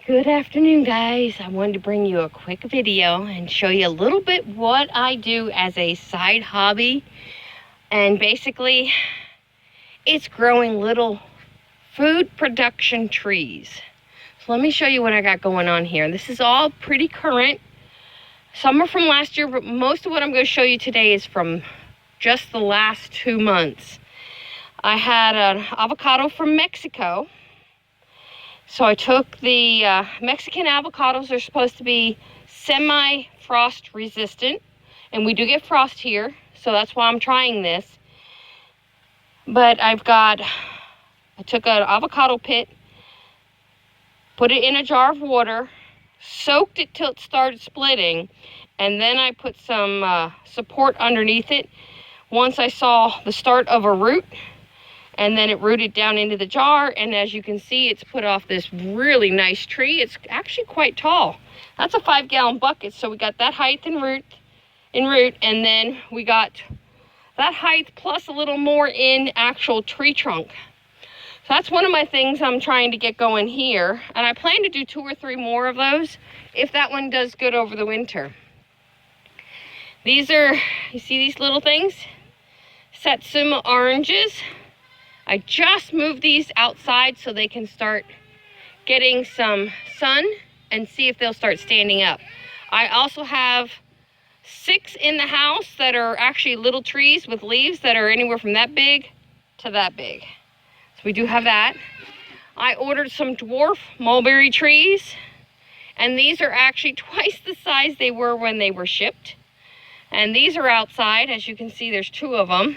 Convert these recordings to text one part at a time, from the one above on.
Good afternoon, guys. I wanted to bring you a quick video and show you a little bit what I do as a side hobby. And basically, it's growing little food production trees. So let me show you what I got going on here. This is all pretty current. Some are from last year, but most of what I'm going to show you today is from just the last 2 months. I had an avocado from Mexico. So I took the Mexican avocados. They're supposed to be semi-frost resistant. And we do get frost here, so that's why I'm trying this. But I took an avocado pit, put it in a jar of water, soaked it till it started splitting, and then I put some support underneath it once I saw the start of a root. And then it rooted down into the jar, and as you can see, it's put off this really nice tree. It's actually quite tall. That's a 5-gallon bucket, so we got that height in root, and then we got that height plus a little more in actual tree trunk. So that's one of my things I'm trying to get going here, and I plan to do 2 or 3 more of those if that one does good over the winter. These are, you see these little things? Satsuma oranges. I just moved these outside so they can start getting some sun and see if they'll start standing up. I also have 6 in the house that are actually little trees with leaves that are anywhere from that big to that big. So we do have that. I ordered some dwarf mulberry trees, and these are actually twice the size they were when they were shipped. And these are outside. As you can see, there's 2 of them.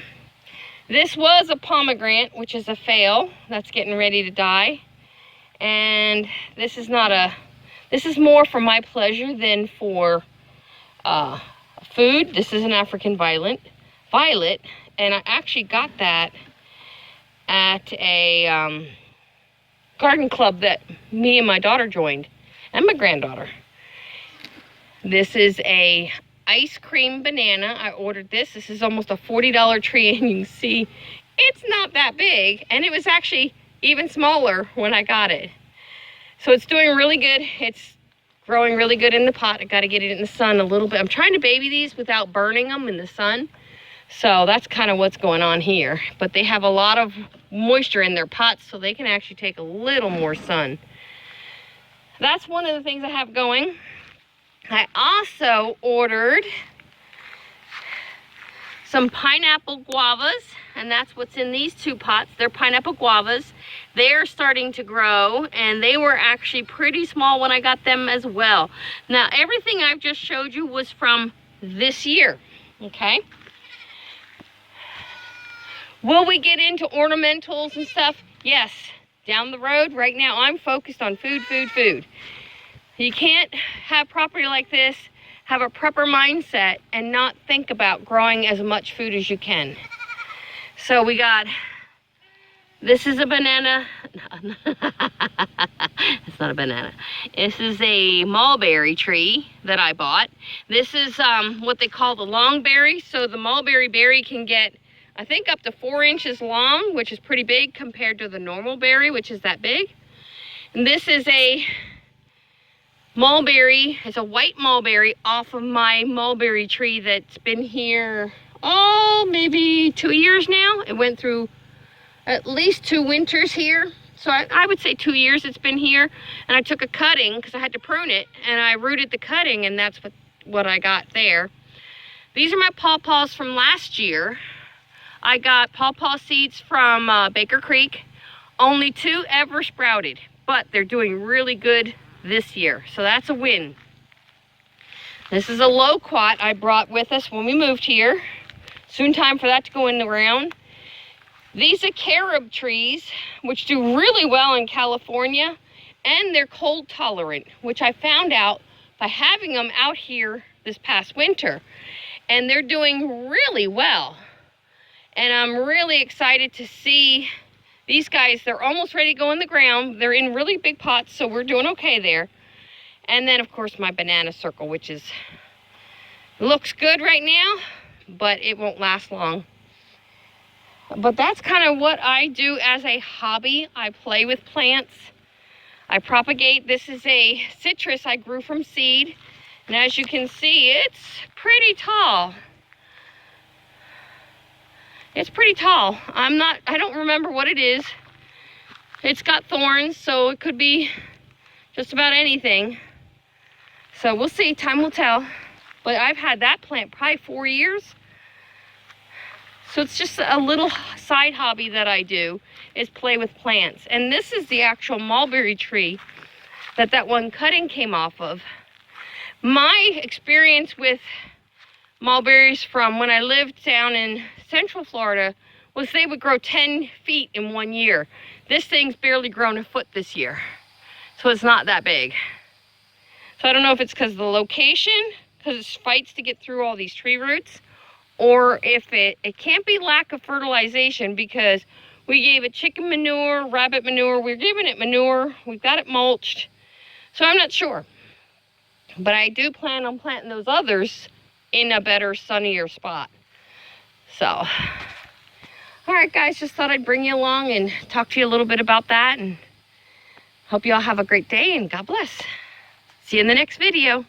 This was a pomegranate, which is a fail. That's getting ready to die. And this is more for my pleasure than for food. This is an African violet. And I actually got that at a garden club that me and my daughter joined, and my granddaughter. This is a ice cream banana. I ordered this. This is almost a $40 tree, and you can see it's not that big, and it was actually even smaller when I got it. So it's doing really good. It's growing really good in the pot. I got to get it in the sun a little bit. I'm trying to baby these without burning them in the sun. So that's kind of what's going on here. But they have a lot of moisture in their pots, so they can actually take a little more sun. That's one of the things I have going. I also ordered some pineapple guavas, and that's what's in these 2 pots. They're pineapple guavas. They're starting to grow, and they were actually pretty small when I got them as well. Now, everything I've just showed you was from this year, okay? Will we get into ornamentals and stuff? Yes, down the road. Right now, I'm focused on food. You can't have property like this, have a prepper mindset, and not think about growing as much food as you can. So we got, this is a banana. It's not a banana. This is a mulberry tree that I bought. This is what they call the long berry. So the mulberry berry can get, I think, up to 4 inches long, which is pretty big compared to the normal berry, which is that big. And this is a mulberry. It's a white mulberry off of my mulberry tree that's been here, maybe 2 years now. It went through at least 2 winters here. So I would say 2 years it's been here. And I took a cutting because I had to prune it, and I rooted the cutting, and that's what I got there. These are my pawpaws from last year. I got pawpaw seeds from Baker Creek. Only 2 ever sprouted, but they're doing really good this year, so that's a win. This is a loquat I brought with us when we moved here. Soon time for that to go in the ground. These are carob trees, which do really well in California, and they're cold tolerant, which I found out by having them out here this past winter, and they're doing really well. And I'm really excited to see these guys. They're almost ready to go in the ground. They're in really big pots, so we're doing okay there. And then, of course, my banana circle, which looks good right now, but it won't last long. But that's kind of what I do as a hobby. I play with plants. I propagate. This is a citrus I grew from seed. And as you can see, it's pretty tall. It's pretty tall. I don't remember what it is. It's got thorns, so it could be just about anything. So we'll see, time will tell. But I've had that plant probably 4 years. So it's just a little side hobby that I do, is play with plants. And this is the actual mulberry tree that one cutting came off of. My experience with mulberries from when I lived down in Central Florida was they would grow 10 feet in 1 year. This thing's barely grown a foot this year. So it's not that big. So I don't know if it's because of the location, because it fights to get through all these tree roots, or if it can't be lack of fertilization, because we gave it chicken manure, rabbit manure, we're giving it manure, we've got it mulched. So I'm not sure. But I do plan on planting those others in a better, sunnier spot. So, all right guys, just thought I'd bring you along and talk to you a little bit about that, and hope you all have a great day, and God bless. See you in the next video.